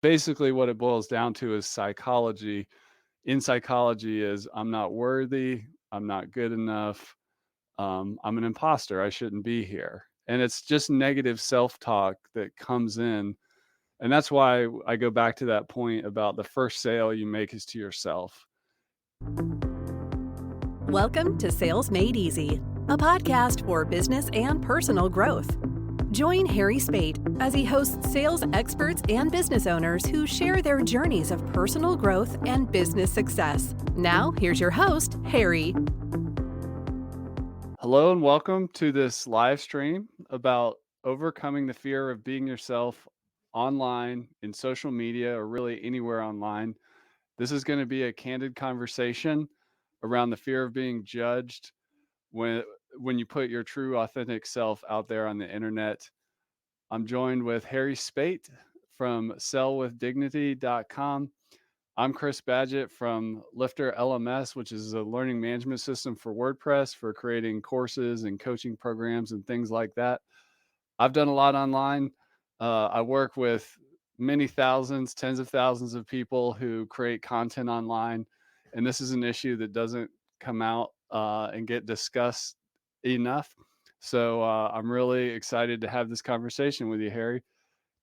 basically what it boils down to is psychology. In psychology is I'm not worthy, I'm not good enough, I'm an imposter, I shouldn't be here. And it's just negative self-talk that comes in. And that's why I go back to that point about the first sale you make is to yourself. Welcome to Sales Made Easy, a podcast for business and personal growth. Join Harry Spate as he hosts sales experts and business owners who share their journeys of personal growth and business success. Now, here's your host, Harry. Hello and welcome to this live stream about overcoming the fear of being yourself online, in social media, or really anywhere online. This is going to be a candid conversation around the fear of being judged when when you put your true authentic self out there on the internet. I'm joined with Harry Spate from sellwithdignity.com. I'm Chris Badgett from Lifter LMS, which is a learning management system for WordPress for creating courses and coaching programs and things like that. I've done a lot online. I work with many thousands, tens of thousands of people who create content online. And this is an issue that doesn't come out and get discussed enough. So I'm really excited to have this conversation with you, Harry.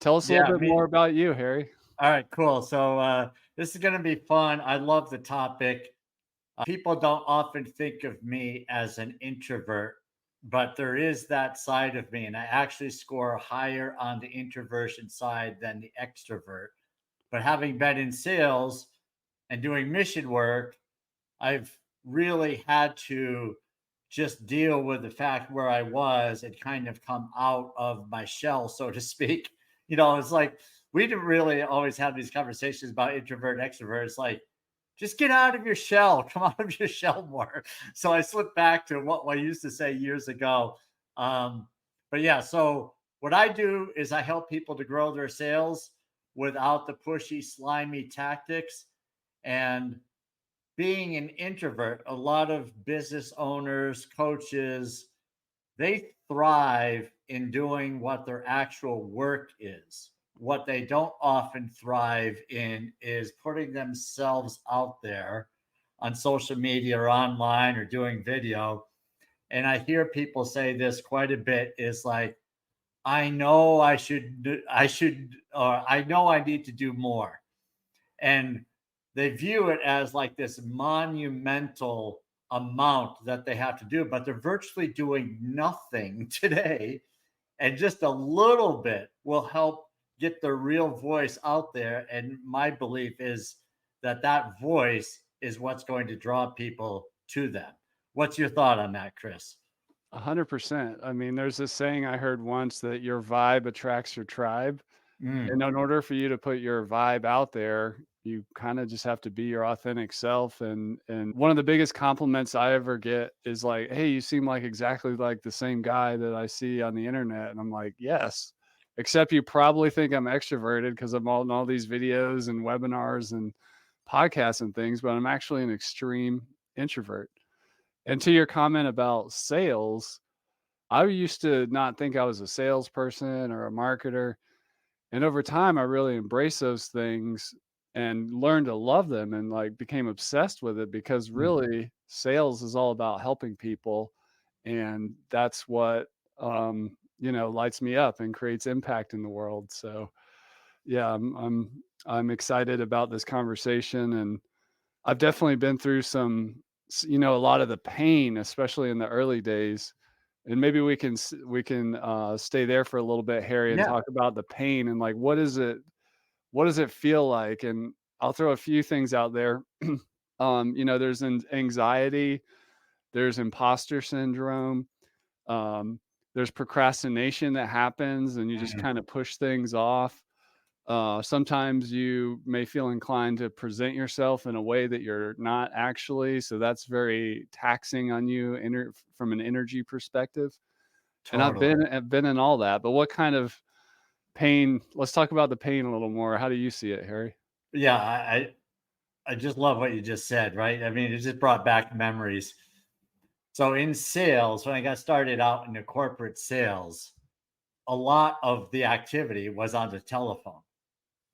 Tell us a little Yeah, bit more me. about you, Harry. All right, cool. So this is going to be fun. I love the topic. People don't often think of me as an introvert, but there is that side of me, and I actually score higher on the introversion side than the extrovert. But having been in sales and doing mission work, I've really had to just deal with the fact where I was and kind of come out of my shell, so to speak. It's like we didn't really always have these conversations about introvert and extrovert. It's like, just get out of your shell, come out of your shell more. So I slipped back to what I used to say years ago. But yeah, so what I do is I help people to grow their sales without the pushy, slimy tactics. And being an introvert, a lot of business owners, coaches, they thrive in doing what their actual work is. What they don't often thrive in is putting themselves out there on social media or online or doing video. And I hear people say this quite a bit is like, I know or I know I need to do more. And they view it as like this monumental amount that they have to do, but they're virtually doing nothing today. And just a little bit will help get their real voice out there. And my belief is that that voice is what's going to draw people to them. What's your thought on that, Chris? 100%. I mean, there's this saying I heard once that your vibe attracts your tribe. Mm, And in order for you to put your vibe out there, you kind of just have to be your authentic self. And one of the biggest compliments I ever get is like, "Hey, you seem like exactly like the same guy that I see on the internet." And I'm like, "Yes, except you probably think I'm extroverted because I'm all in all these videos and webinars and podcasts and things, but I'm actually an extreme introvert." And to your comment about sales, I used to not think I was a salesperson or a marketer. And over time, I really embraced those things and learned to love them and like became obsessed with it because mm, really sales is all about helping people. And that's what, lights me up and creates impact in the world. So yeah, I'm excited about this conversation. And I've definitely been through a lot of the pain, especially in the early days. And maybe we can stay there for a little bit, Harry, and yeah. talk about the pain and like what does it feel like? And I'll throw a few things out there. There's anxiety, there's imposter syndrome, um, there's procrastination that happens, and you just Mm, kind of push things off. Sometimes you may feel inclined to present yourself in a way that you're not actually. So that's very taxing on you from an energy perspective. And totally. I've been in all that. But what kind of pain? Let's talk about the pain a little more. How do you see it, Harry? Yeah. I just love what you just said, right? I mean, it just brought back memories. So in sales, when I got started out in the corporate sales, a lot of the activity was on the telephone.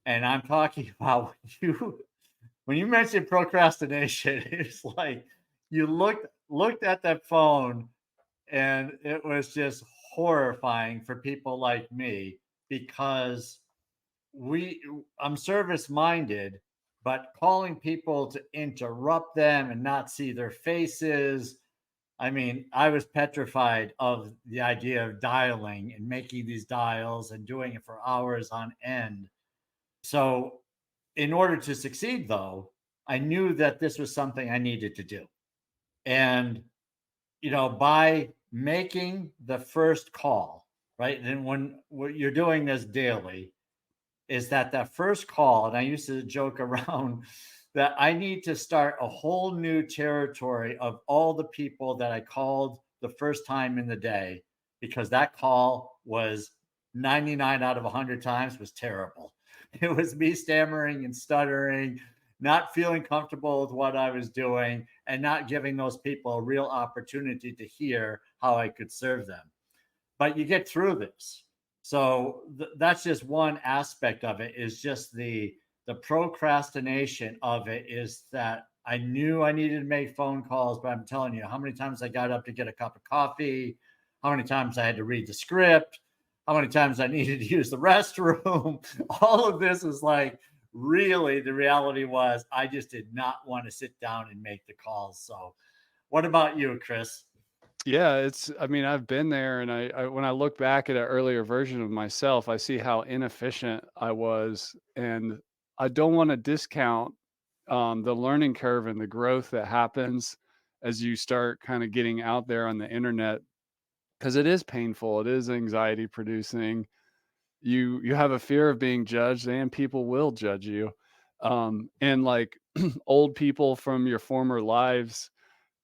And I'm talking about when you mentioned procrastination, it's like you looked at that phone and it was just horrifying for people like me because we I'm service minded, but calling people to interrupt them and not see their faces. I mean, I was petrified of the idea of dialing and making these dials and doing it for hours on end. So, in order to succeed, though, I knew that this was something I needed to do. And, by making the first call, right? And when you're doing this daily, is that first call, and I used to joke around that I need to start a whole new territory of all the people that I called the first time in the day, because that call was 99 out of 100 times was terrible. It was me stammering and stuttering, not feeling comfortable with what I was doing, and not giving those people a real opportunity to hear how I could serve them. But you get through this. So that's just one aspect of it, is just the procrastination of it, is that I knew I needed to make phone calls, but I'm telling you how many times I got up to get a cup of coffee, how many times I had to read the script, how many times I needed to use the restroom. All of this is like, really, the reality was I just did not want to sit down and make the calls. So what about you, Chris? Yeah, I mean, I've been there, and I when I look back at an earlier version of myself, I see how inefficient I was, and I don't want to discount the learning curve and the growth that happens as you start kind of getting out there on the internet, because it is painful, it is anxiety producing. You have a fear of being judged, and people will judge you. And like old people from your former lives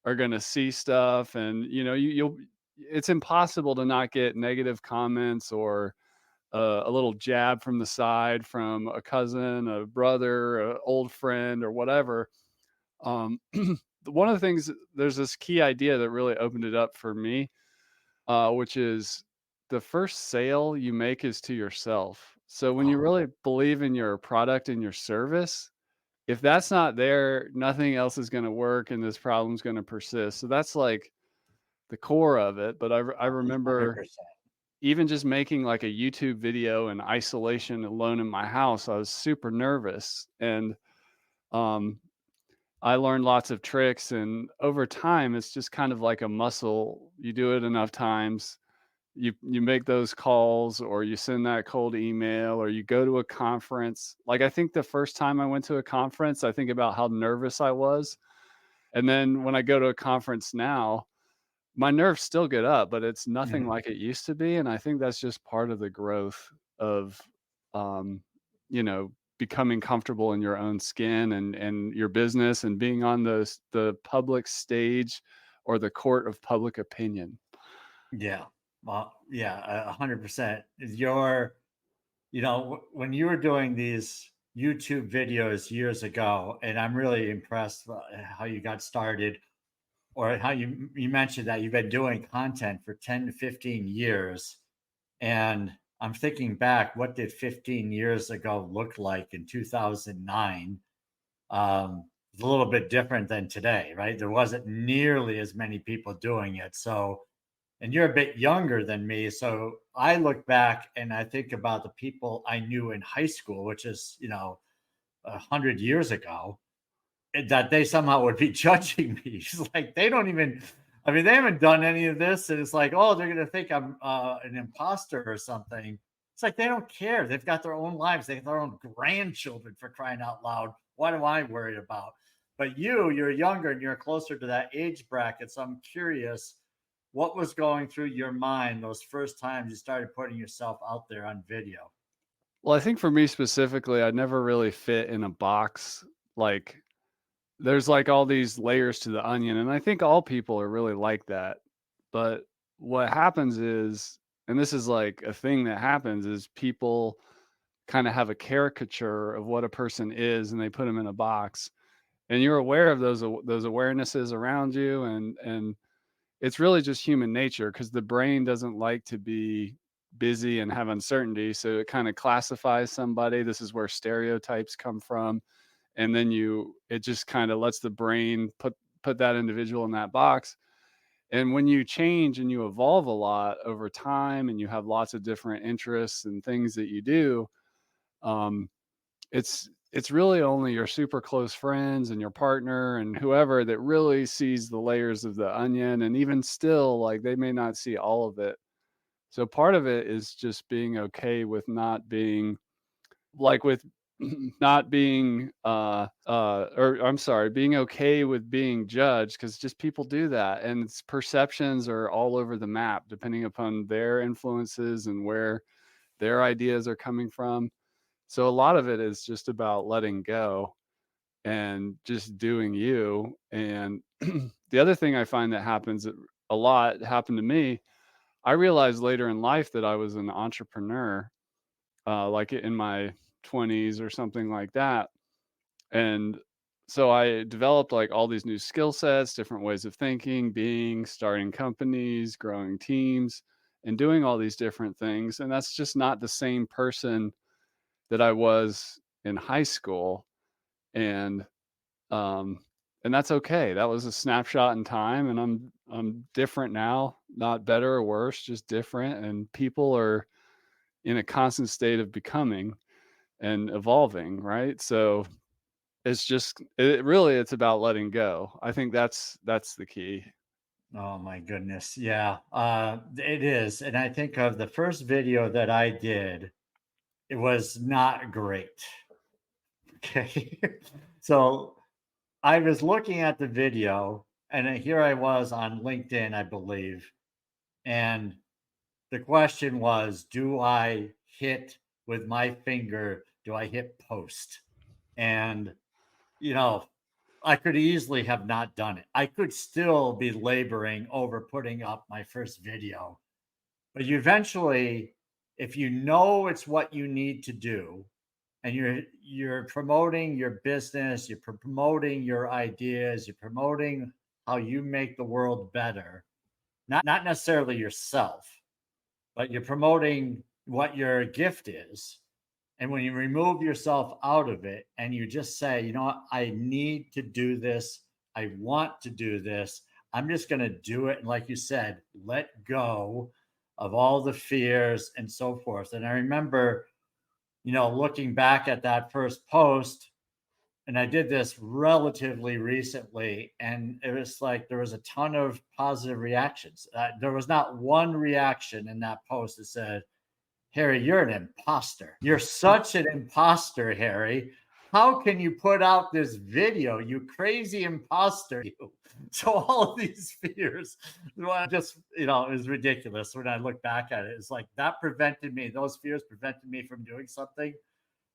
are gonna see stuff, and you'll it's impossible to not get negative comments or a little jab from the side from a cousin, a brother, a old friend, or whatever. One of the things, there's this key idea that really opened it up for me, which is the first sale you make is to yourself. So when you Oh, really believe in your product and your service, if that's not there, nothing else is gonna work and this problem's gonna persist. So that's like the core of it. But I remember 100%. even just making like a YouTube video in isolation alone in my house, I was super nervous. And um, I learned lots of tricks. And over time, it's just kind of like a muscle. You do it enough times, you make those calls, or you send that cold email, or you go to a conference. Like, I think the first time I went to a conference, I think about how nervous I was. And then when I go to a conference now, my nerves still get up, but it's nothing Mhm. like it used to be. And I think that's just part of the growth of, um, becoming comfortable in your own skin and your business, and being on the public stage or the court of public opinion. Yeah. Well, yeah, 100%. When you were doing these YouTube videos years ago, and I'm really impressed how you got started, or how you mentioned that you've been doing content for 10 to 15 years. And I'm thinking back, what did 15 years ago look like in 2009? It's a little bit different than today, right? There wasn't nearly as many people doing it. So, and you're a bit younger than me. So I look back and I think about the people I knew in high school, which is, 100 years ago, and that they somehow would be judging me. It's like they don't even, I mean, they haven't done any of this. And it's like, oh, they're going to think I'm an imposter or something. It's like they don't care. They've got their own lives. They have their own grandchildren, for crying out loud. What am I worried about? But you're younger and you're closer to that age bracket. So I'm curious, what was going through your mind those first times you started putting yourself out there on video? Well, I think for me specifically, I never really fit in a box. Like, there's like all these layers to the onion, and I think all people are really like that. But what happens is, and this is like a thing that happens, is people kind of have a caricature of what a person is, and they put them in a box. And you're aware of those awarenesses around you, and it's really just human nature, because the brain doesn't like to be busy and have uncertainty. So it kind of classifies somebody. This is where stereotypes come from. And then it just kind of lets the brain put that individual in that box. And when you change and you evolve a lot over time and you have lots of different interests and things that you do, um, it's really only your super close friends and your partner and whoever that really sees the layers of the onion. And even still, like, they may not see all of it. So part of it is just being okay with not being like with not being or I'm sorry, being okay with being judged, because just people do that, and its perceptions are all over the map depending upon their influences and where their ideas are coming from. So a lot of it is just about letting go and just doing you. And the other thing I find that happens a lot happened to me. I realized later in life that I was an entrepreneur, like in my 20s or something like that. And so I developed like all these new skill sets, different ways of thinking, being, starting companies, growing teams, and doing all these different things. And that's just not the same person that I was in high school. And um and that's okay. That was a snapshot in time, and I'm different now, not better or worse, just different. And people are in a constant state of becoming and evolving, right? So it's about letting go. I think that's the key. Oh my goodness. Yeah, it is. And I think of the first video that I did, it was not great. Okay. So I was looking at the video, and here I was on LinkedIn, I believe. And the question was, do I hit with my finger? Do I hit post? And, you know, I could easily have not done it. I could still be laboring over putting up my first video. But you eventually, if you know it's what you need to do, and you're promoting your business, you're promoting your ideas, you're promoting how you make the world better, not necessarily yourself, but you're promoting what your gift is. And when you remove yourself out of it and you just say, you know what, I need to do this, I want to do this, I'm just going to do it. And like you said, let go of all the fears and so forth. And I remember, looking back at that first post, and I did this relatively recently, and it was like there was a ton of positive reactions. There was not one reaction in that post that said, Harry, you're an imposter. You're such an imposter, Harry. How can you put out this video, you crazy imposter? You. So all of these fears, just, it was ridiculous when I look back at it. It's like that those fears prevented me from doing something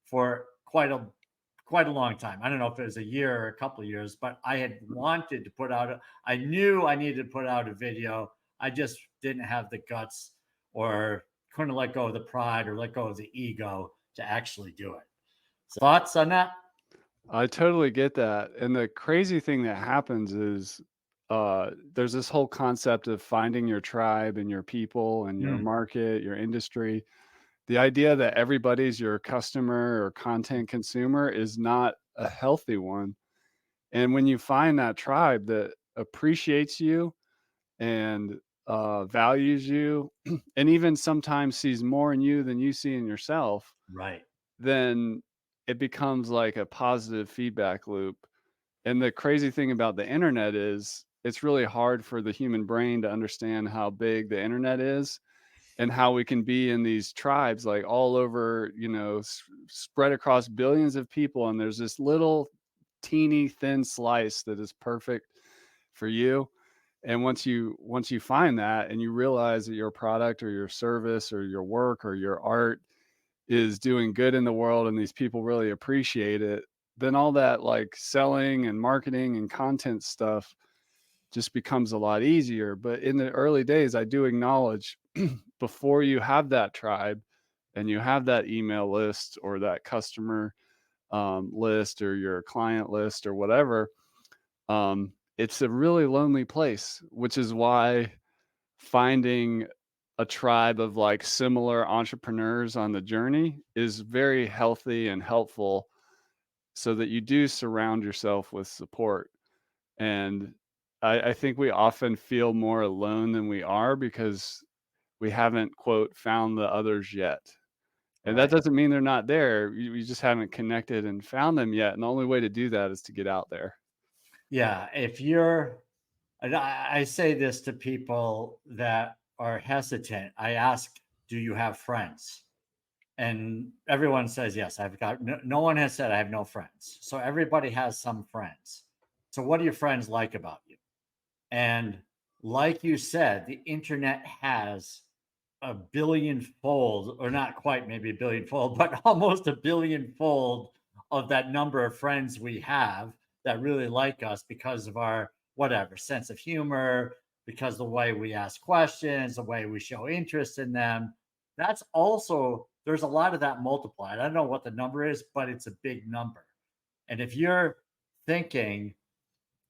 for quite a long time. I don't know if it was a year or a couple of years, but I had wanted to I knew I needed to put out a video. I just didn't have the guts, or couldn't let go of the pride, or let go of the ego to actually do it. So, thoughts on that? I totally get that. And the crazy thing that happens is there's this whole concept of finding your tribe and your people and your Mm, market, your industry. The idea that everybody's your customer or content consumer is not a healthy one. And when you find that tribe that appreciates you and values you, and even sometimes sees more in you than you see in yourself, right. then it becomes like a positive feedback loop. And the crazy thing about the internet is it's really hard for the human brain to understand how big the internet is and how we can be in these tribes like all over, spread across billions of people. And there's this little teeny thin slice that is perfect for you. And once you find that and you realize that your product or your service or your work or your art is doing good in the world and these people really appreciate it, then all that like selling and marketing and content stuff just becomes a lot easier. But in the early days, I do acknowledge before you have that tribe and you have that email list or that customer list or your client list or whatever, it's a really lonely place, which is why finding a tribe of like similar entrepreneurs on the journey is very healthy and helpful so that you do surround yourself with support. And I think we often feel more alone than we are because we haven't, quote, found the others yet. And that Right. doesn't mean they're not there. You just haven't connected and found them yet. And the only way to do that is to get out there. Yeah. If you're, and I say this to people that are hesitant. I ask, do you have friends? And everyone says, yes, I've got, no one has said I have no friends. So everybody has some friends. So what do your friends like about you? And like you said, the internet has a billion fold, or not quite maybe a billion fold, but almost a billion fold of that number of friends we have that really like us because of our whatever sense of humor, because the way we ask questions, the way we show interest in them. That's also, there's a lot of that multiplied. I don't know what the number is, but it's a big number. And if you're thinking,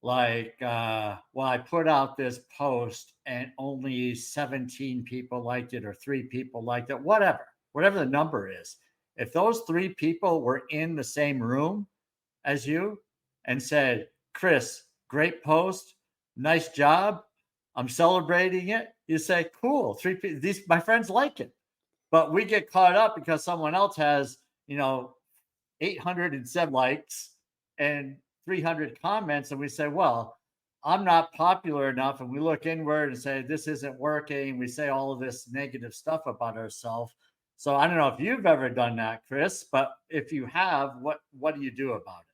like, well, I put out this post and only 17 people liked it, or 3 people liked it, whatever the number is. If those 3 people were in the same room as you and said, Chris, great post, nice job, I'm celebrating it, you say, cool, these my friends like it. But we get caught up because someone else has, 807 likes and 300 comments, and we say, well, I'm not popular enough, and we look inward and say, this isn't working. We say all of this negative stuff about ourselves. So I don't know if you've ever done that, Chris, but if you have, what do you do about it?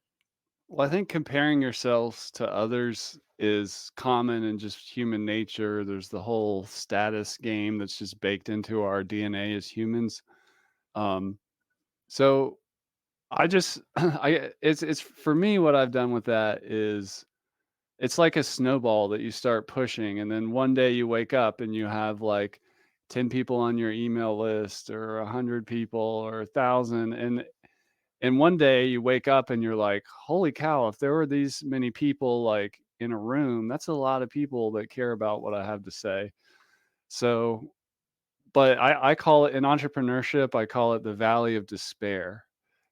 Well, I think comparing yourselves to others is common in just human nature. There's the whole status game that's just baked into our DNA as humans. Um, so I just, it's for me, what I've done with that is it's like a snowball that you start pushing. And then one day you wake up and you have like 10 people on your email list or 100 people or 1,000. And one day you wake up and you're like, "Holy cow, if there were these many people, like, in a room, that's a lot of people that care about what I have to say." So but I call it in entrepreneurship, I call it the valley of despair.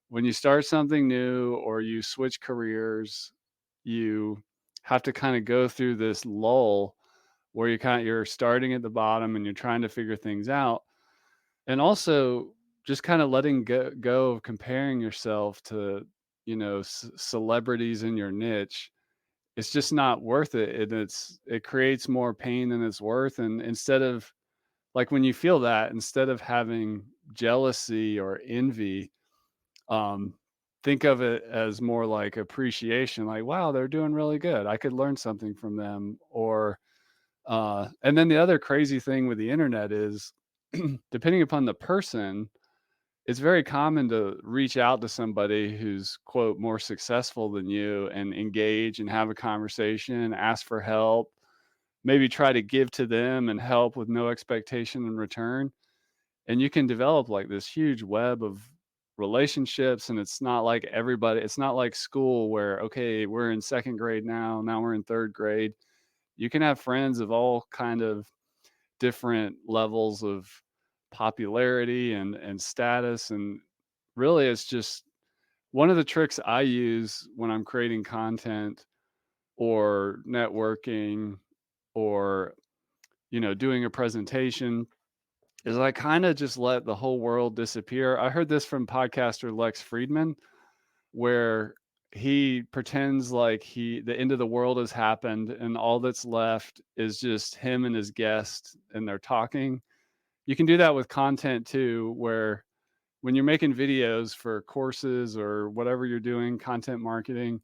When you start something new or you switch careers, you have to kinda go through this lull where you're starting at the bottom and you're trying to figure things out. And also just kinda letting go of comparing yourself to, celebrities in your niche. It's just not worth it, and it creates more pain than it's worth, and instead of like, when you feel that, instead of having jealousy or envy, um, think of it as more like appreciation, like, "Wow, they're doing really good. I could learn something from them," or, and then the other crazy thing with the internet is, depending upon the person, it's very common to reach out to somebody who's, quote, "more successful than you" and engage and have a conversation, ask for help, maybe try to give to them and help with no expectation in return. And you can develop like this huge web of relationships. And it's not like school where, okay, we're in second grade now we're in third grade. You can have friends of all kind of different levels of popularity and status, and really it's just one of the tricks I use when I'm creating content or networking or doing a presentation is I kind of just let the whole world disappear. I heard this from podcaster Lex Friedman, where he pretends like the end of the world has happened and all that's left is just him and his guest and they're talking. You can do that with content too, where when you're making videos for courses or whatever you're doing, content marketing,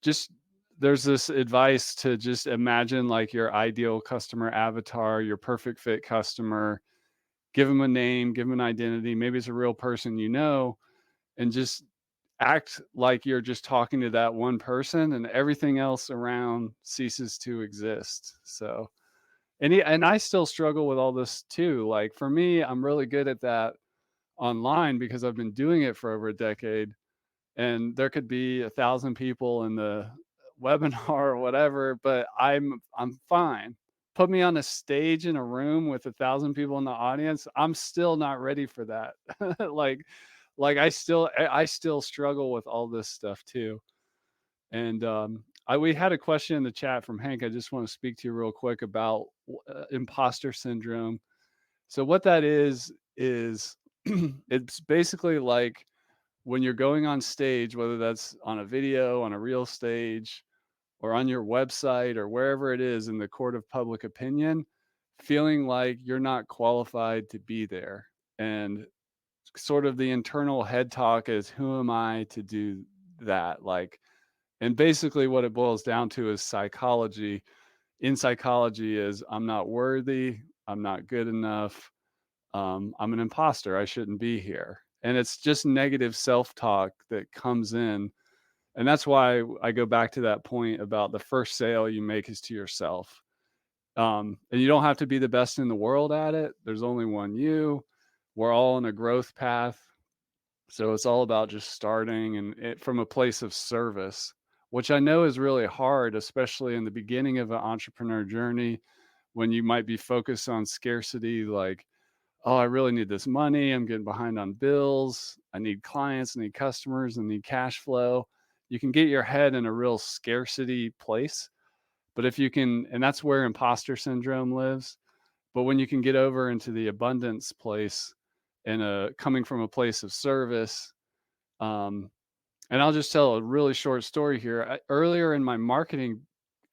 just there's this advice to just imagine like your ideal customer avatar, your perfect fit customer, give them a name, give them an identity. Maybe it's a real person, and just act like you're just talking to that one person and everything else around ceases to exist. So, and I still struggle with all this too. Like for me, I'm really good at that online because I've been doing it for over a decade, and there could be 1,000 people in the webinar or whatever, but I'm fine. put me on a stage in a room with 1,000 people in the audience, I'm still not ready for that. like I still struggle with all this stuff too. And we had a question in the chat from Hank. I just want to speak to you real quick about imposter syndrome. So what that is it's basically like when you're going on stage, whether that's on a video, on a real stage, or on your website, or wherever it is in the court of public opinion, feeling like you're not qualified to be there. And sort of the internal head talk is, who am I to do that? Like, and basically what it boils down to is psychology. In psychology is, I'm not worthy, I'm not good enough, I'm an imposter, I shouldn't be here. And it's just negative self-talk that comes in. And that's why I go back to that point about the first sale you make is to yourself. And you don't have to be the best in the world at it. There's only one you. We're all on a growth path. So it's all about just starting and from a place of service, which I know is really hard, especially in the beginning of an entrepreneur journey when you might be focused on scarcity, like, oh, I really need this money. I'm getting behind on bills. I need clients, I need customers, I need cash flow. You can get your head in a real scarcity place. But if you can, and that's where imposter syndrome lives. But when you can get over into the abundance place and coming from a place of service, um, and I'll just tell a really short story here. Earlier in my marketing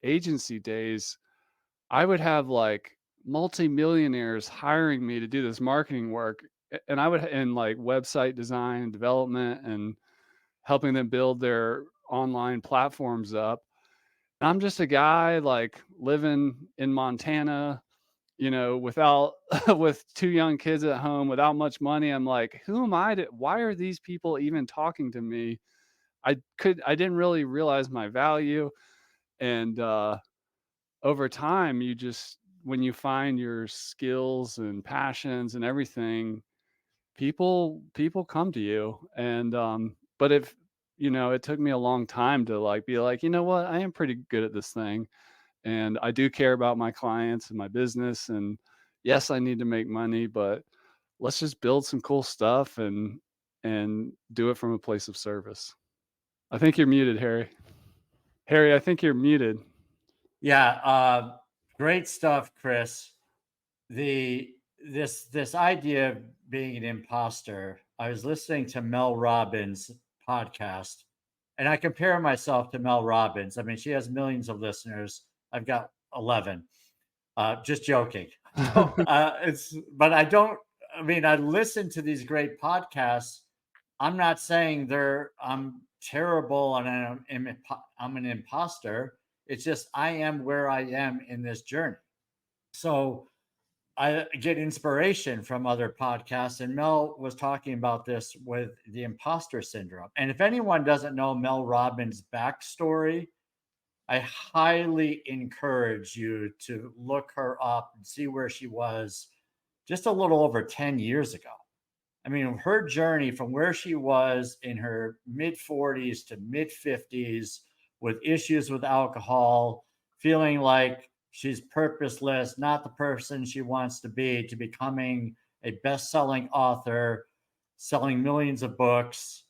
agency days, I would have like multimillionaires hiring me to do this marketing work. And I would, in like website design and development and helping them build their online platforms up. And I'm just a guy like living in Montana, without, with two young kids at home, without much money. I'm like, who am I why are these people even talking to me? I didn't really realize my value. And, over time, when you find your skills and passions and everything, people come to you. And, but if, it took me a long time to like, be like, you know what, I am pretty good at this thing. And I do care about my clients and my business. And yes, I need to make money, but let's just build some cool stuff and do it from a place of service. I think you're muted, Harry. Harry, I think you're muted. Yeah, great stuff, Chris. This idea of being an imposter. I was listening to Mel Robbins' podcast, and I compare myself to Mel Robbins. I mean, she has millions of listeners. I've got 11. Just joking. But I don't. I mean, I listen to these great podcasts. I'm not saying I'm terrible and I'm an imposter. It's just I am where I am in this journey. So I get inspiration from other podcasts, and Mel was talking about this with the imposter syndrome. And if anyone doesn't know Mel Robbins' backstory, I highly encourage you to look her up and see where she was just a little over 10 years ago. I mean, her journey from where she was in her mid 40s to mid 50s with issues with alcohol, feeling like she's purposeless, not the person she wants to becoming a best-selling author, selling millions of books.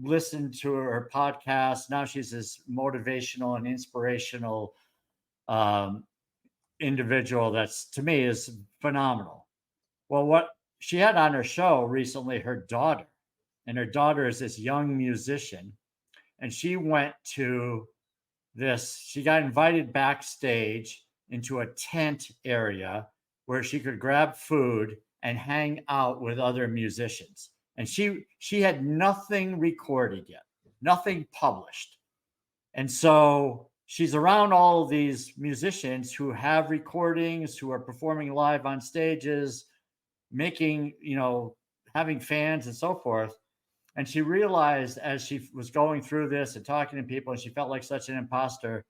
Listen to her podcast. Now she's this motivational and inspirational individual that's, to me, is phenomenal. Well, what she had on her show recently, her daughter, and her daughter is this young musician, and she went to she got invited backstage into a tent area where she could grab food and hang out with other musicians. And she had nothing recorded yet, nothing published. And so she's around all of these musicians who have recordings, who are performing live on stages, making, having fans and so forth. And she realized as she was going through this and talking to people, and she felt like such an imposter,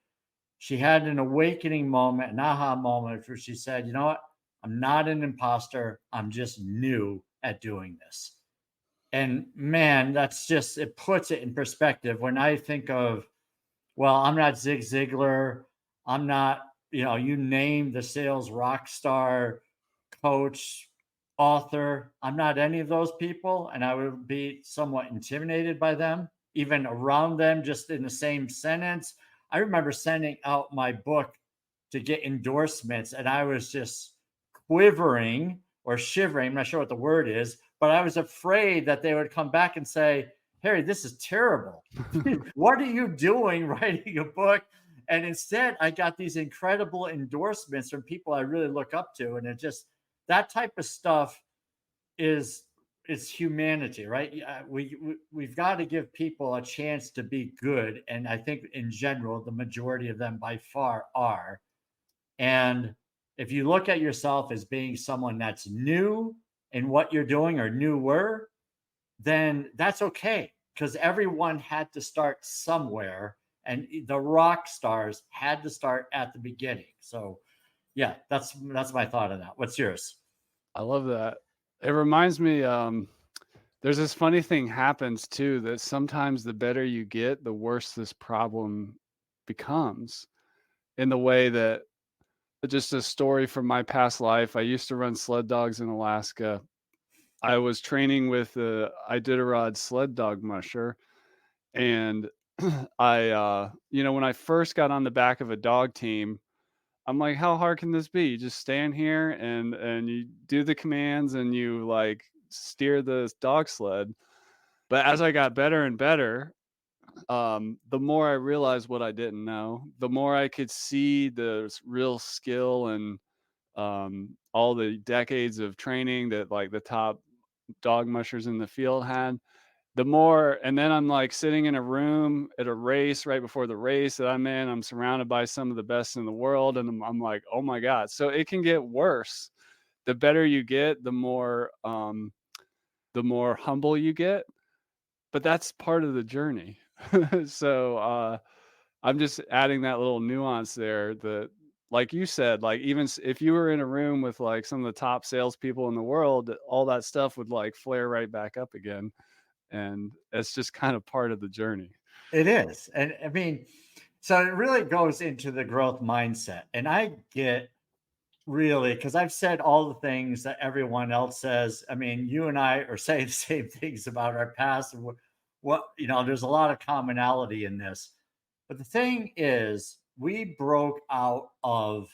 she had an awakening moment, an aha moment, where she said, you know what? I'm not an imposter. I'm just new at doing this. And man, it puts it in perspective. When I think of, well, I'm not Zig Ziglar. I'm not you name the sales rock star, coach, author. I'm not any of those people, and I would be somewhat intimidated by them, even around them, just in the same sentence. I remember sending out my book to get endorsements, and I was just quivering or shivering. I'm not sure what the word is, but I was afraid that they would come back and say, Harry, this is terrible. What are you doing writing a book? And instead, I got these incredible endorsements from people I really look up to. And it just, that type of stuff is humanity, right? We've got to give people a chance to be good. And I think in general, the majority of them by far are. And if you look at yourself as being someone that's new in what you're doing or newer, then that's okay, because everyone had to start somewhere, and the rock stars had to start at the beginning. So yeah, that's my thought on that. What's yours? I love that. It reminds me, there's this funny thing happens too, that sometimes the better you get, the worse this problem becomes. In the way that, just a story from my past life, I used to run sled dogs in Alaska. I was training with a Iditarod sled dog musher, and when I first got on the back of a dog team, I'm like, how hard can this be? You just stand here and you do the commands and you like steer the dog sled. But as I got better and better, the more I realized what I didn't know, the more I could see the real skill and all the decades of training that like the top dog mushers in the field had. The more, and then I'm like sitting in a room at a race right before the race that I'm in. I'm surrounded by some of the best in the world, and I'm like, oh my god! So it can get worse. The better you get, the more humble you get. But that's part of the journey. So I'm just adding that little nuance there. That, like you said, like even if you were in a room with like some of the top salespeople in the world, all that stuff would like flare right back up again. And it's just kind of part of the journey. It is. And I mean, so it really goes into the growth mindset. And I get really, because I've said all the things that everyone else says. I mean, you and I are saying the same things about our past. And there's a lot of commonality in this. But the thing is, we broke out of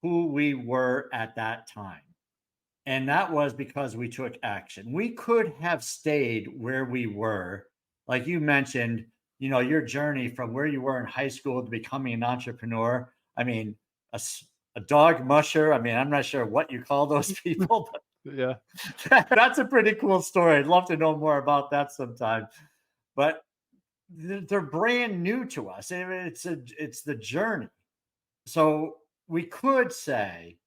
who we were at that time. And that was because we took action. We could have stayed where we were. Like you mentioned, your journey from where you were in high school to becoming an entrepreneur. I mean, a dog musher. I mean, I'm not sure what you call those people, but Yeah. that's a pretty cool story. I'd love to know more about that sometime. But they're brand new to us. It's the journey. So we could say,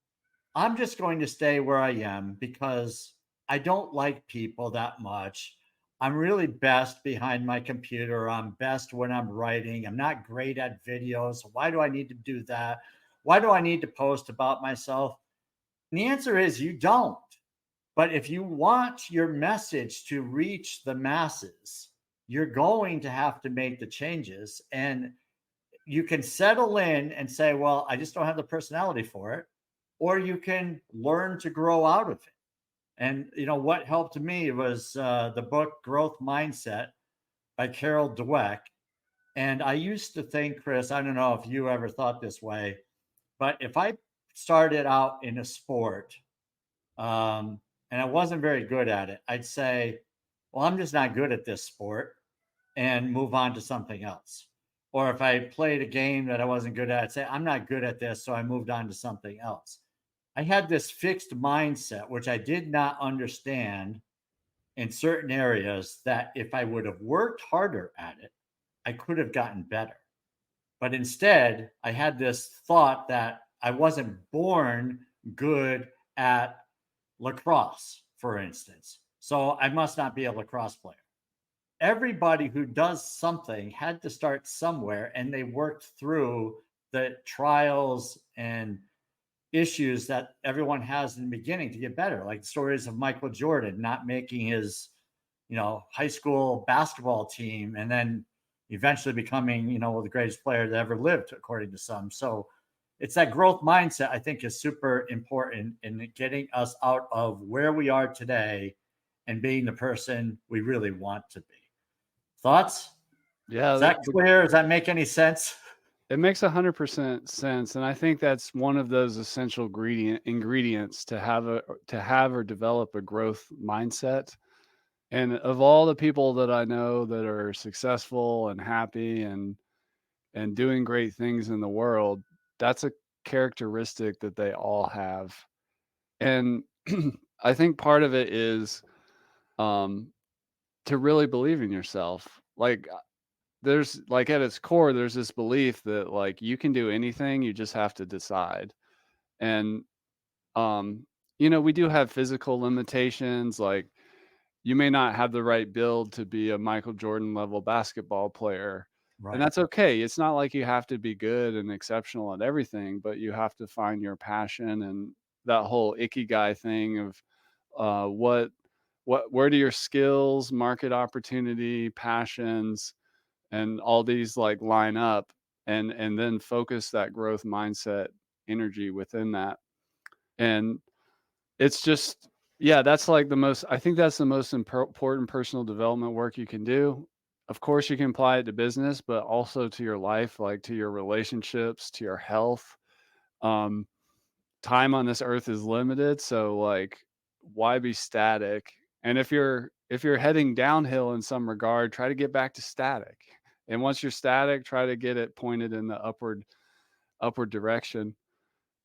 I'm just going to stay where I am because I don't like people that much. I'm really best behind my computer. I'm best when I'm writing. I'm not great at videos. Why do I need to do that? Why do I need to post about myself? And the answer is you don't. But if you want your message to reach the masses, you're going to have to make the changes. And you can settle in and say, well, I just don't have the personality for it. Or you can learn to grow out of it. And, what helped me was the book Growth Mindset by Carol Dweck. And I used to think, Chris, I don't know if you ever thought this way, but if I started out in a sport and I wasn't very good at it, I'd say, well, I'm just not good at this sport, and move on to something else. Or if I played a game that I wasn't good at, I'd say, I'm not good at this, so I moved on to something else. I had this fixed mindset, which I did not understand in certain areas, that if I would have worked harder at it, I could have gotten better. But instead, I had this thought that I wasn't born good at lacrosse, for instance. So I must not be a lacrosse player. Everybody who does something had to start somewhere, and they worked through the trials and issues that everyone has in the beginning to get better, like the stories of Michael Jordan not making his high school basketball team, and then eventually becoming the greatest player that ever lived, according to some. So it's that growth mindset I think is super important in getting us out of where we are today and being the person we really want to be. Thoughts? Is Yeah, that clear? Does that make any sense? it makes 100% sense, and I think that's one of those essential ingredients to have or develop a growth mindset. And of all the people that I know that are successful and happy and doing great things in the world, that's a characteristic that they all have. And I think part of it is um, to really believe in yourself. Like there's like at its core, there's this belief that like you can do anything, you just have to decide. And um, we do have physical limitations, like you may not have the right build to be a Michael Jordan level basketball player. And Right. that's okay. It's not like you have to be good and exceptional at everything, but you have to find your passion and that whole ikigai thing of where do your skills, market opportunity, passions, and all these like line up and then focus that growth mindset energy within that. And it's just yeah, that's like the most I think that's the most important personal development work you can do. Of course, you can apply it to business, but also to your life, like to your relationships, to your health. Um, Time on this earth is limited, so like why be static? And if you're heading downhill in some regard, try to get back to static. And once you're static, try to get it pointed in the upward direction.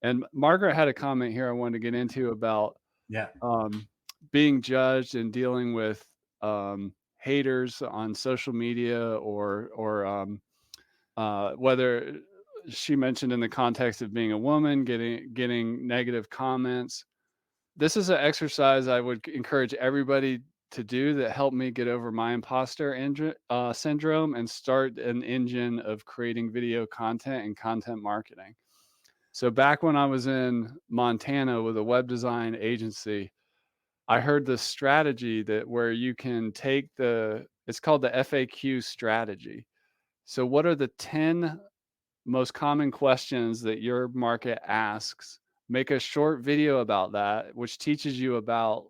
And Margaret had a comment here I wanted to get into about Yeah. um, being judged and dealing with haters on social media or whether she mentioned in the context of being a woman getting negative comments. This is an exercise I would encourage everybody to do that helped me get over my imposter syndrome and start an engine of creating video content and content marketing. So back when I was in Montana with a web design agency, I heard this strategy that where you can take it's called the FAQ strategy. So what are the 10 most common questions that your market asks? Make a short video about that, which teaches you about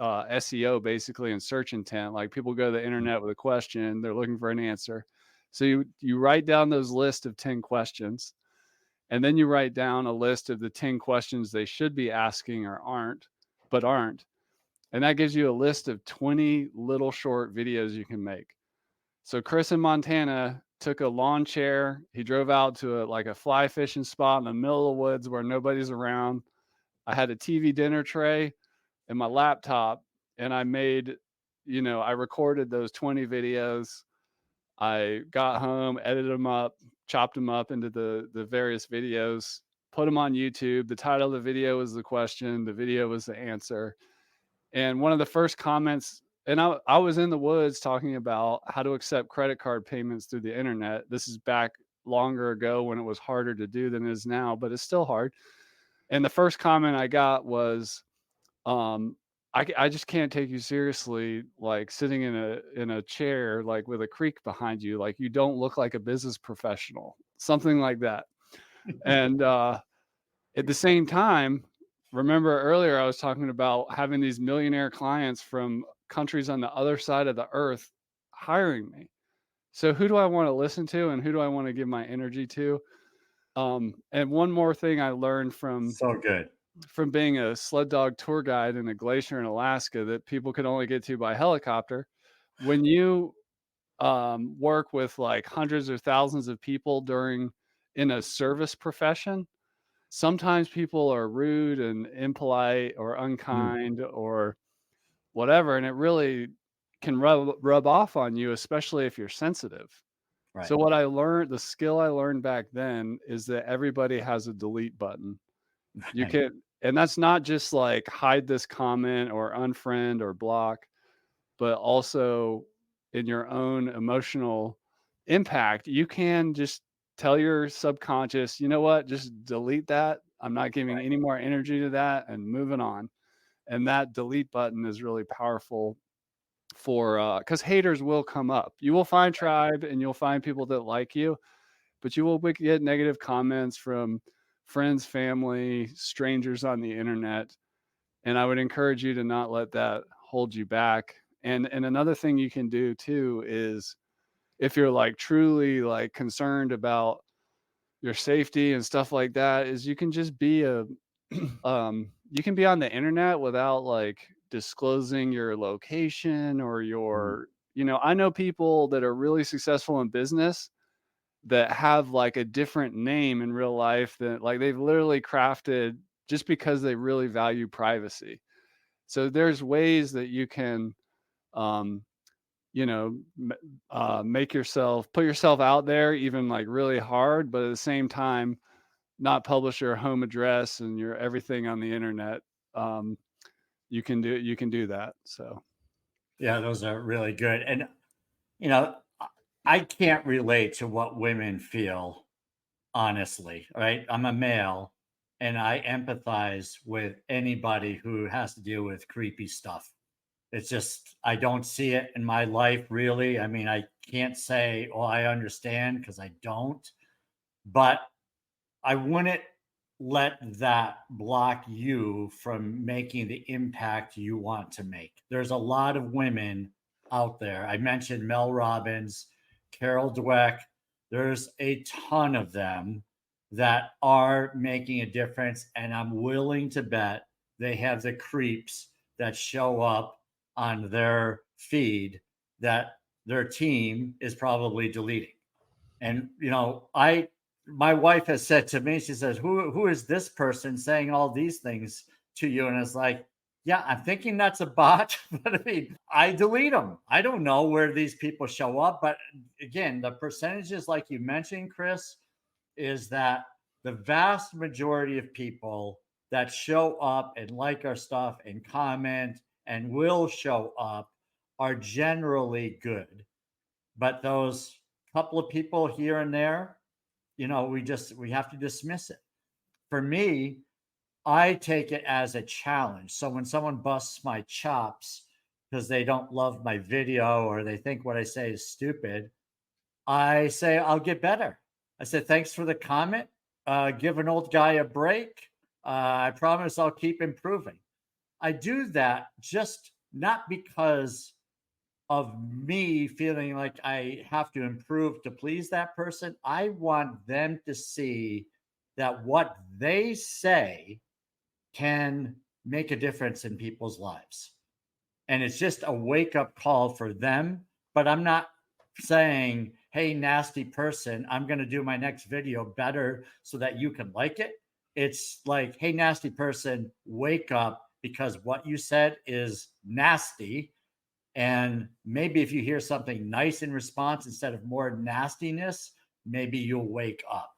SEO basically and search intent. Like people go to the internet with a question, they're looking for an answer. So you write down those list of 10 questions, and then you write down a list of the 10 questions they should be asking or aren't. And that gives you a list of 20 little short videos you can make. So Chris in Montana took a lawn chair. He drove out to like a fly fishing spot in the middle of the woods where nobody's around. I had a TV dinner tray and my laptop, and I recorded those 20 videos. I got home, edited them up, chopped them up into the various videos, put them on YouTube. The title of the video was the question, the video was the answer. And one of the first comments, and I was in the woods talking about how to accept credit card payments through the internet. This is back longer ago when it was harder to do than it is now, but it's still hard. And the first comment I got was, I just can't take you seriously, like sitting in a chair, like with a creek behind you, like you don't look like a business professional, something like that. And at the same time, remember earlier I was talking about having these millionaire clients from countries on the other side of the earth hiring me. So who do I want to listen to and who do I want to give my energy to? And one more thing I learned So good. from being a sled dog tour guide in a glacier in Alaska that people could only get to by helicopter. When you work with like hundreds or thousands of people in a service profession, sometimes people are rude and impolite or Mm, unkind or whatever, and it really can rub off on you, especially if you're sensitive. right. So the skill I learned back then is that everybody has a delete button. You Right. can, and that's not just like hide this comment or unfriend or block, but also in your own emotional impact, you can just tell your subconscious, you know what, just delete that. I'm not giving Right. any more energy to that and moving on. And that delete button is really powerful for because haters will come up. You will find tribe and you'll find people that like you, but you will get negative comments from friends, family, strangers on the internet. And I would encourage you to not let that hold you back. And another thing you can do too is if you're like truly like concerned about your safety and stuff like that, is you can just be a you can be on the internet without like disclosing your location or Mm, your, I know people that are really successful in business that have like a different name in real life that like they've literally crafted just because they really value privacy. So there's ways that you can, um, make yourself put yourself out there, even like really hard, but at the same time, not publish your home address and your everything on the internet. Um, you can do that. So yeah, those are really good. And you know, I can't relate to what women feel, honestly, right? I'm a male and I empathize with anybody who has to deal with creepy stuff. It's just, I don't see it in my life really. I mean, I can't say, oh, I understand because I don't, but I wouldn't let that block you from making the impact you want to make. There's a lot of women out there. I mentioned Mel Robbins, Carol Dweck. There's a ton of them that are making a difference. And I'm willing to bet they have the creeps that show up on their feed that their team is probably deleting. And I my wife has said to me, she says, "Who is this person saying all these things to you?" And it's like, yeah, I'm thinking that's a bot, but I mean, I delete them. I don't know where these people show up, but again, the percentages, like you mentioned, Chris, is that the vast majority of people that show up and like our stuff and comment and will show up are generally good, but those couple of people here and there, we have to dismiss it. For me, I take it as a challenge. So when someone busts my chops because they don't love my video or they think what I say is stupid, I say I'll get better. I said thanks for the comment. Give an old guy a break. I promise I'll keep improving. I do that just not because of me feeling like I have to improve to please that person. I want them to see that what they say can make a difference in people's lives. And it's just a wake up call for them. But I'm not saying, hey, nasty person, I'm going to do my next video better so that you can like it. It's like, hey, nasty person, wake up because what you said is nasty, and maybe if you hear something nice in response instead of more nastiness, maybe you'll wake up.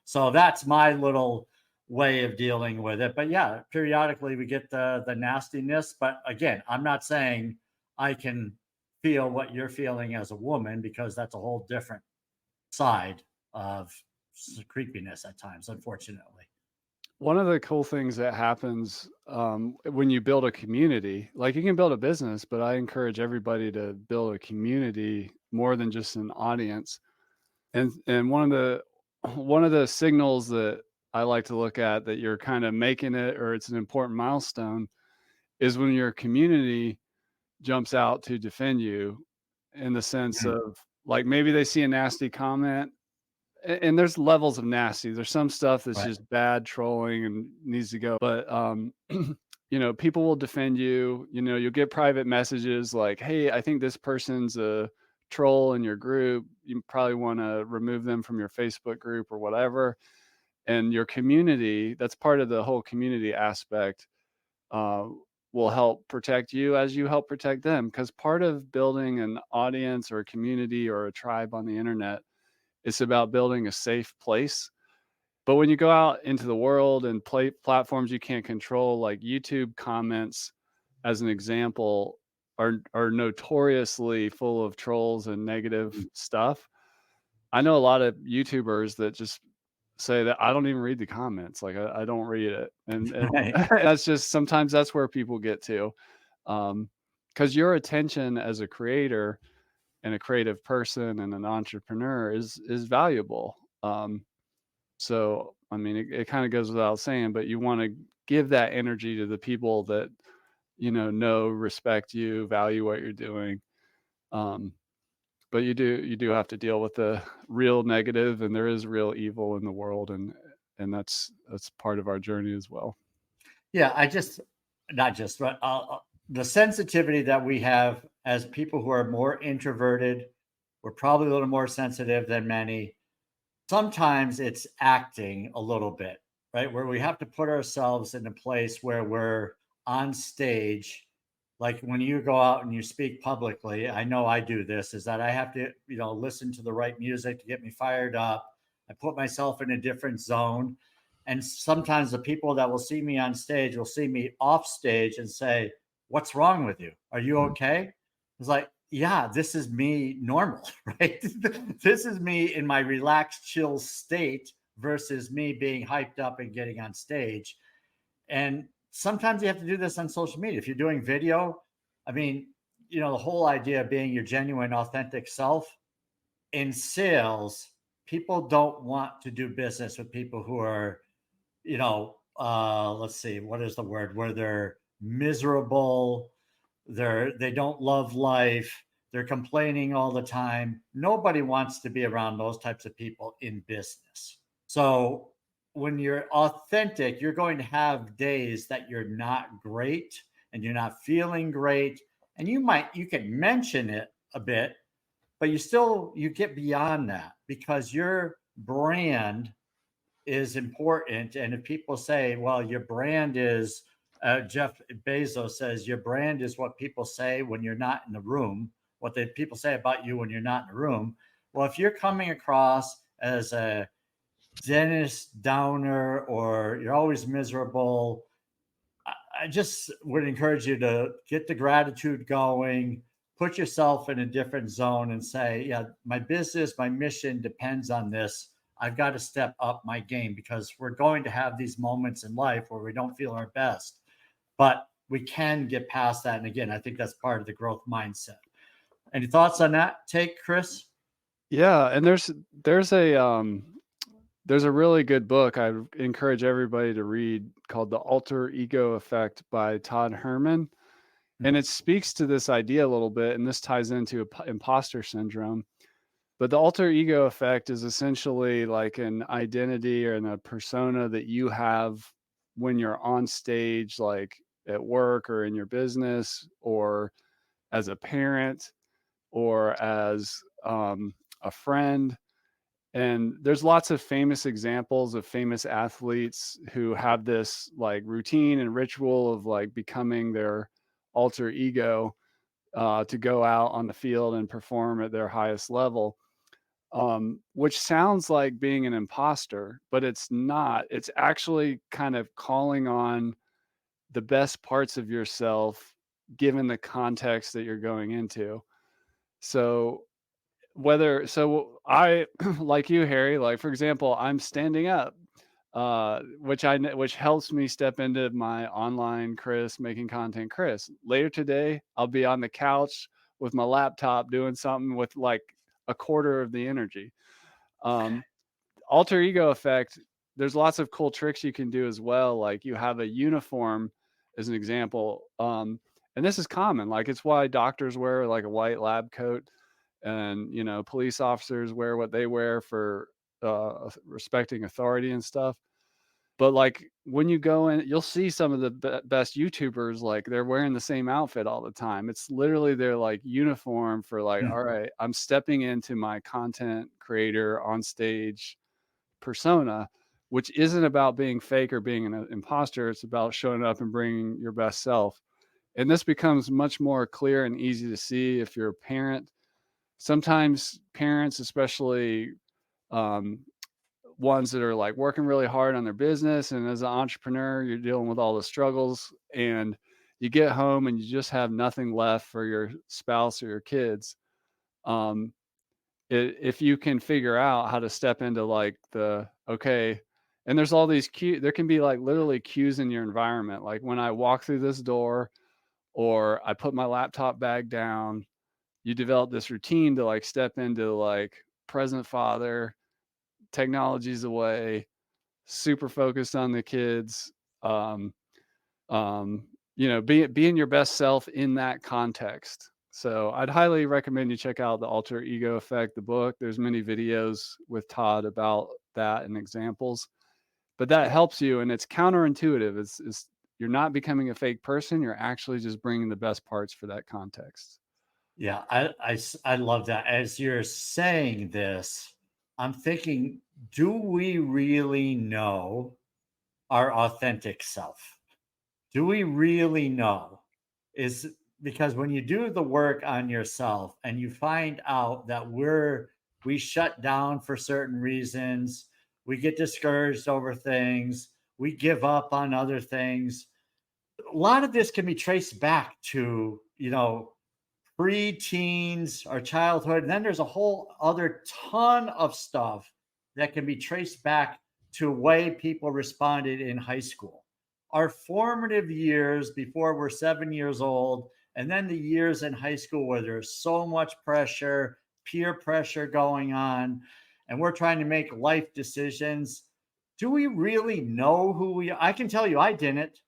So that's my little way of dealing with it. But yeah, periodically we get the nastiness. But again, I'm not saying I can feel what you're feeling as a woman, because that's a whole different side of creepiness at times, unfortunately. one of the cool things that happens when you build a community, like you can build a business, but I encourage everybody to build a community more than just an audience. And one of the signals that I like to look at that you're kind of making it or it's an important milestone is when your community jumps out to defend you in the sense Mm, of like maybe they see a nasty comment and there's levels of nasty. There's some stuff that's right. just bad trolling and needs to go. But people will defend you. You'll get private messages like, "Hey, I think this person's a troll in your group. You probably want to remove them from your Facebook group or whatever." And your community, that's part of the whole community aspect, uh, will help protect you as you help protect them. Because part of building an audience or a community or a tribe on the internet, it's about building a safe place. But when you go out into the world and play platforms you can't control, like YouTube comments, as an example, are notoriously full of trolls and negative Mm, stuff. I know a lot of YouTubers that just say that I don't even read the comments. Like I don't read it, and right. that's just sometimes that's where people get to, because your attention as a creator and a creative person and an entrepreneur is valuable. So, I mean, it kind of goes without saying, but you want to give that energy to the people that, know, respect you, value what you're doing. Um, but you do have to deal with the real negative, and there is real evil in the world, and that's part of our journey as well. Yeah, I just not just but the sensitivity that we have as people who are more introverted, we're probably a little more sensitive than many. Sometimes it's acting a little bit, right? Where we have to put ourselves in a place where we're on stage. Like when you go out and you speak publicly, I know I do this, is that I have to, listen to the right music to get me fired up. I put myself in a different zone. And sometimes the people that will see me on stage will see me off stage and say, "What's wrong with you? Are you okay?" It's like, yeah, this is me normal, right? This is me in my relaxed, chill state versus me being hyped up and getting on stage. And sometimes you have to do this on social media. If you're doing video, I mean, the whole idea of being your genuine, authentic self in sales, people don't want to do business with people who are, let's see, what is the word, where they're miserable, they don't love life, they're complaining all the time. Nobody wants to be around those types of people in business. So when you're authentic, you're going to have days that you're not great and you're not feeling great, and you can mention it a bit, but you get beyond that because your brand is important. And if people say, well, your brand is, Jeff Bezos says, your brand is what people say when you're not in the room, what the people say about you when you're not in the room. Well, if you're coming across as a Dennis Downer or you're always miserable, I just would encourage you to get the gratitude going, put yourself in a different zone and say, yeah, my business, my mission depends on this. I've got to step up my game because we're going to have these moments in life where we don't feel our best, but we can get past that. And again, I think that's part of the growth mindset. Any thoughts on that take, Chris? Yeah, and there's a really good book I encourage everybody to read called The Alter Ego Effect by Todd Herman. And it speaks to this idea a little bit, and this ties into imposter syndrome. But the alter ego effect is essentially like an identity or a persona that you have when you're on stage, like at work or in your business or as a parent or as a friend. And there's lots of famous examples of famous athletes who have this like routine and ritual of like becoming their alter ego to go out on the field and perform at their highest level, which sounds like being an imposter, but it's not. It's actually kind of calling on the best parts of yourself given the context that you're going into. So I like you, Harry, like for example, I'm standing up, which helps me step into my online Chris, making content Chris. Later today, I'll be on the couch with my laptop doing something with like a quarter of the energy. Um, Alter ego effect, there's lots of cool tricks you can do as well. Like you have a uniform as an example. And this is common. Like it's why doctors wear like a white lab coat, and police officers wear what they wear for respecting authority and stuff. But like when you go in, you'll see some of the best YouTubers, like they're wearing the same outfit all the time. It's literally their like uniform for like, all right, I'm stepping into my content creator on stage persona, which isn't about being fake or being an imposter. It's about showing up and bringing your best self. And this becomes much more clear and easy to see if you're a parent. Sometimes parents, especially um, ones that are like working really hard on their business, and as an entrepreneur, you're dealing with all the struggles, and you get home and you just have nothing left for your spouse or your kids. Um, if you can figure out how to step into like okay, and there's all these there can be like literally cues in your environment, like when I walk through this door or I put my laptop bag down, you develop this routine to like step into like present father, technology's away, super focused on the kids. Um, being your best self in that context. So I'd highly recommend you check out the Alter Ego Effect, the book. There's many videos with Todd about that and examples, but that helps you, and it's counterintuitive. It's you're not becoming a fake person. You're actually just bringing the best parts for that context. Yeah, I love that. As you're saying this, I'm thinking, do we really know our authentic self? Do we really know? Is because when you do the work on yourself and you find out that we shut down for certain reasons, we get discouraged over things, we give up on other things. A lot of this can be traced back to, pre-teens or childhood. And then there's a whole other ton of stuff that can be traced back to way people responded in high school. Our formative years before we're 7 years old, and then the years in high school where there's so much pressure, peer pressure going on, and we're trying to make life decisions. Do we really know who we are? I can tell you, I didn't.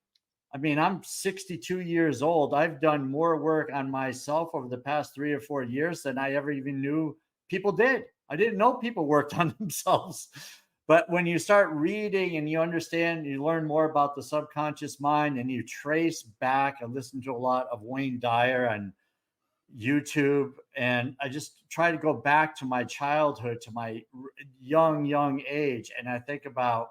I mean, I'm 62 years old. I've done more work on myself over the past 3 or 4 years than I ever even knew people did. I didn't know people worked on themselves. But when you start reading and you understand, you learn more about the subconscious mind and you trace back. I listen to a lot of Wayne Dyer on YouTube, and I just try to go back to my childhood, to my young age. And I think about,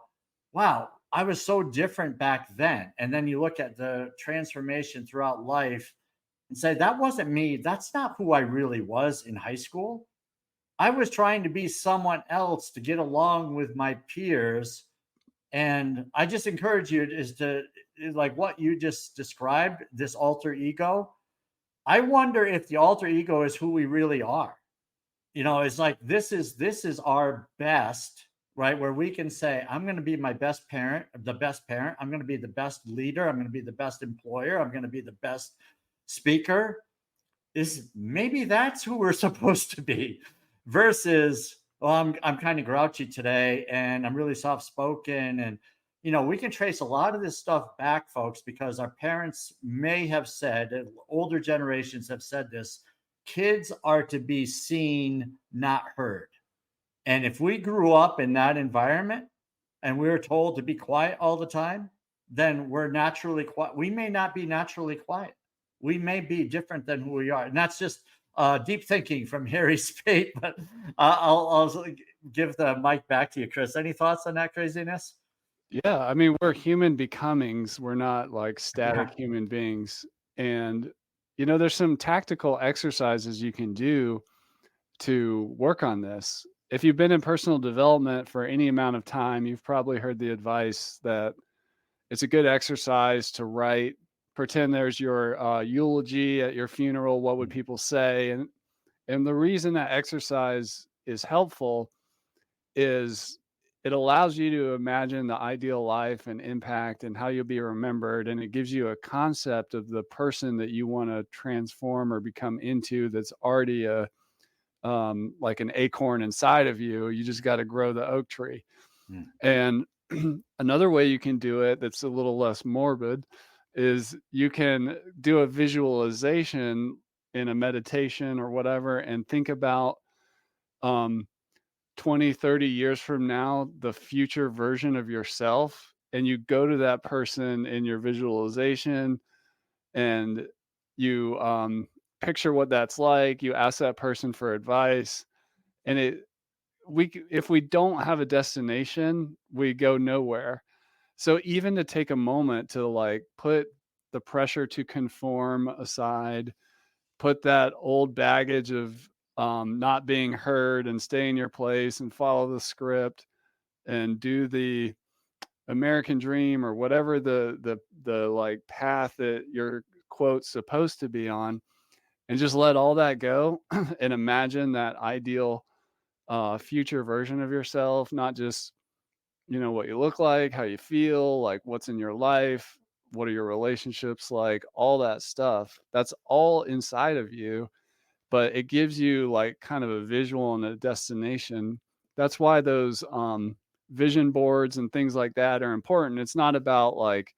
wow, I was so different back then. And then you look at the transformation throughout life and say, that wasn't me. That's not who I really was in high school. I was trying to be someone else to get along with my peers. And I just encourage you like what you just described, this alter ego. I wonder if the alter ego is who we really are. It's like this is our best, right? Where we can say, I'm going to be my best parent, the best parent. I'm going to be the best leader. I'm going to be the best employer. I'm going to be the best speaker. Maybe that's who we're supposed to be versus, well, I'm kind of grouchy today and I'm really soft spoken. And, we can trace a lot of this stuff back, folks, because our parents may have said, older generations have said this, kids are to be seen, not heard. And if we grew up in that environment and we were told to be quiet all the time, then we're naturally quiet. We may not be naturally quiet. We may be different than who we are. And that's just deep thinking from Harry Spate. But I'll give the mic back to you, Chris. Any thoughts on that craziness? Yeah, I mean, we're human becomings. We're not like static Yeah. human beings. And there's some tactical exercises you can do to work on this. If you've been in personal development for any amount of time, you've probably heard the advice that it's a good exercise to write, pretend there's your eulogy at your funeral. What would people say? And the reason that exercise is helpful is it allows you to imagine the ideal life and impact and how you'll be remembered. And it gives you a concept of the person that you want to transform or become into that's already like an acorn inside of you. You just got to grow the oak tree. Mm. And another way you can do it that's a little less morbid is you can do a visualization in a meditation or whatever and think about 20, 30 years from now, the future version of yourself. And you go to that person in your visualization and you picture what that's like. You ask that person for advice. And if we don't have a destination, we go nowhere. So even to take a moment to like put the pressure to conform aside, put that old baggage of not being heard and stay in your place and follow the script and do the American dream or whatever the like path that your quote's supposed to be on, and just let all that go and imagine that ideal future version of yourself, not just what you look like, how you feel, like what's in your life, what are your relationships like, all that stuff. That's all inside of you, but it gives you like kind of a visual and a destination. That's why those vision boards and things like that are important. It's not about like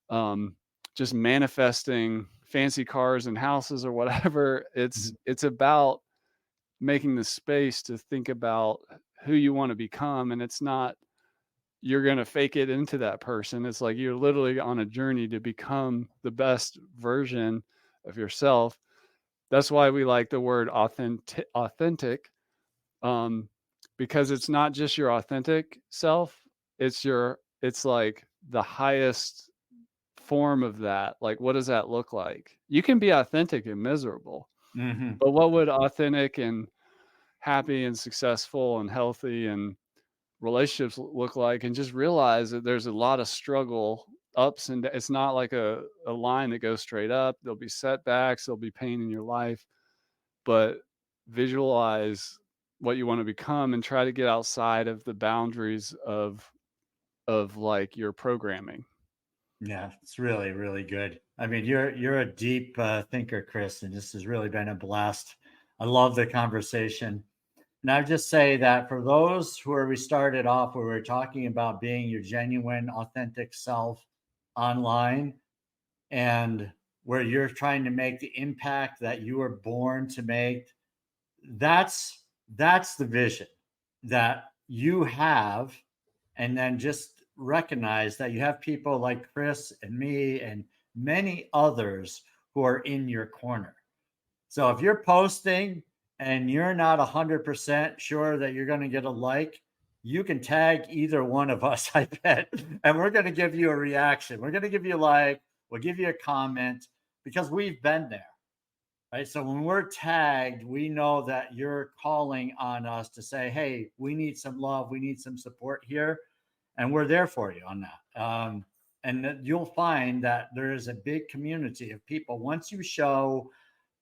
um, just manifesting fancy cars and houses or whatever. It's about making the space to think about who you want to become, and it's not you're going to fake it into that person. It's like you're literally on a journey to become the best version of yourself. That's why we like the word authentic, um, because it's not just your authentic self. It's like the highest form of that. Like, what does that look like? You can be authentic and miserable, Hmm. but what would authentic and happy and successful and healthy and relationships look like? And just realize that there's a lot of struggle, ups and it's not like a line that goes straight up. There'll be setbacks, there'll be pain in your life, but visualize what you want to become and try to get outside of the boundaries of like your programming. Yeah, it's really, really good. I mean, you're a deep thinker, Chris, and this has really been a blast. I love the conversation. And I would just say that for those where we started off, where we were talking about being your genuine, authentic self online, and where you're trying to make the impact that you were born to make, that's the vision that you have. And then just recognize that you have people like Chris and me and many others who are in your corner. So if you're posting and you're not 100% sure that you're going to get a like, you can tag either one of us, I bet, and we're going to give you a reaction. We're going to give you a like, we'll give you a comment, because we've been there, right? So when we're tagged, we know that you're calling on us to say, hey, we need some love, we need some support here, and we're there for you on that. And you'll find that there is a big community of people. Once you show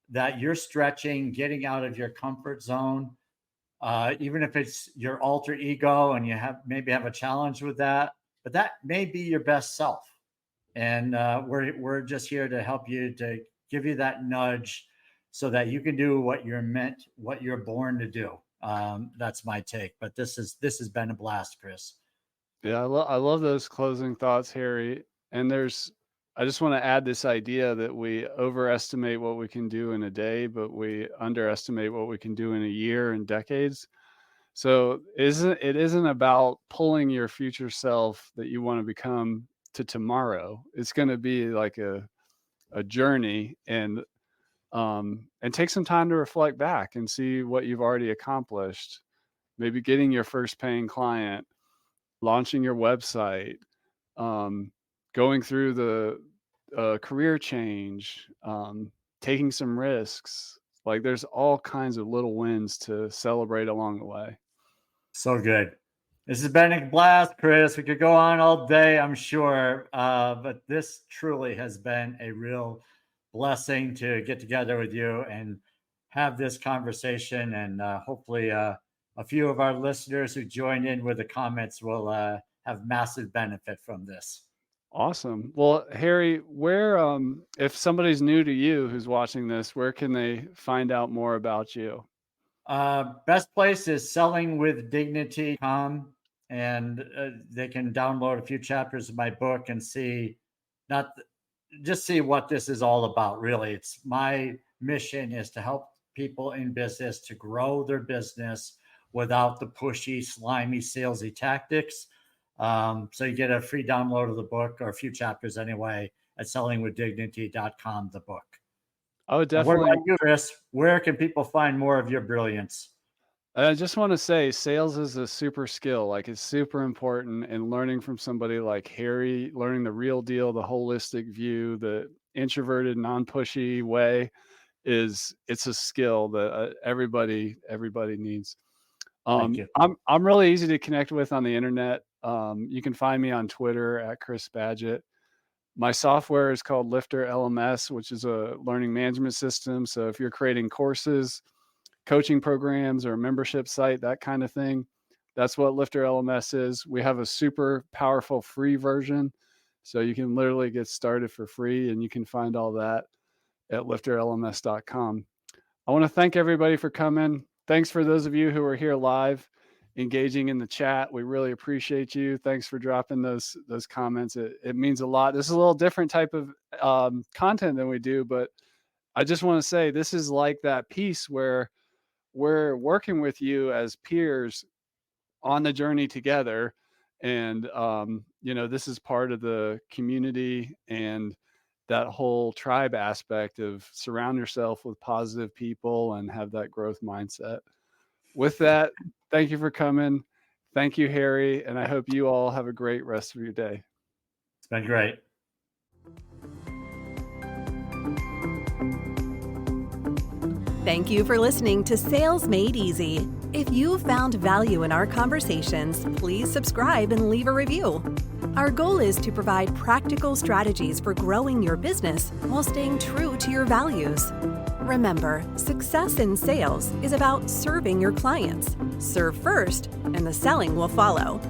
that you're stretching, getting out of your comfort zone, even if it's your alter ego and you maybe have a challenge with that, but that may be your best self. And we're just here to help you, to give you that nudge so that you can do what what you're born to do. That's my take. But this has been a blast, Chris. Yeah, I love those closing thoughts, Harry. And I just want to add this idea that we overestimate what we can do in a day, but we underestimate what we can do in a year and decades. So it isn't about pulling your future self that you want to become to tomorrow. It's going to be like a journey, and take some time to reflect back and see what you've already accomplished. Maybe getting your first paying client, launching your website, um, going through the career change, taking some risks. Like there's all kinds of little wins to celebrate along the way. So good. This has been a blast, Chris. We could go on all day, I'm sure. But this truly has been a real blessing to get together with you and have this conversation. And hopefully, a few of our listeners who joined in with the comments will have massive benefit from this. Awesome. Well, Harry, where if somebody's new to you who's watching this, where can they find out more about you? Best place is sellingwithdignity.com, and they can download a few chapters of my book and see, not just see what this is all about. Really, it's my mission is to help people in business to grow their business without the pushy, slimy, salesy tactics. So you get a free download of the book, or a few chapters anyway, at sellingwithdignity.com, the book. I would What definitely about you, Chris? Where can people find more of your brilliance? I just want to say sales is a super skill. Like it's super important, and learning from somebody like Harry, learning the real deal, the holistic view, the introverted, non-pushy way it's a skill that everybody needs. Thank you. I'm really easy to connect with on the internet. You can find me on Twitter at Chris Badgett. My software is called Lifter LMS, which is a learning management system. So if you're creating courses, coaching programs, or a membership site, that kind of thing, that's what Lifter LMS is. We have a super powerful free version. So you can literally get started for free, and you can find all that at lifterlms.com. I want to thank everybody for coming. Thanks for those of you who are here live. engaging in the chat. We really appreciate you. Thanks for dropping those comments. It means a lot. This is a little different type of content than we do, but I just want to say this is like that piece where we're working with you as peers on the journey together. And, this is part of the community and that whole tribe aspect of surround yourself with positive people and have that growth mindset. With that, thank you for coming. Thank you, Harry. And I hope you all have a great rest of your day. It's been great. Thank you for listening to Sales Made Easy. If you found value in our conversations, please subscribe and leave a review. Our goal is to provide practical strategies for growing your business while staying true to your values. Remember, success in sales is about serving your clients. Serve first, and the selling will follow.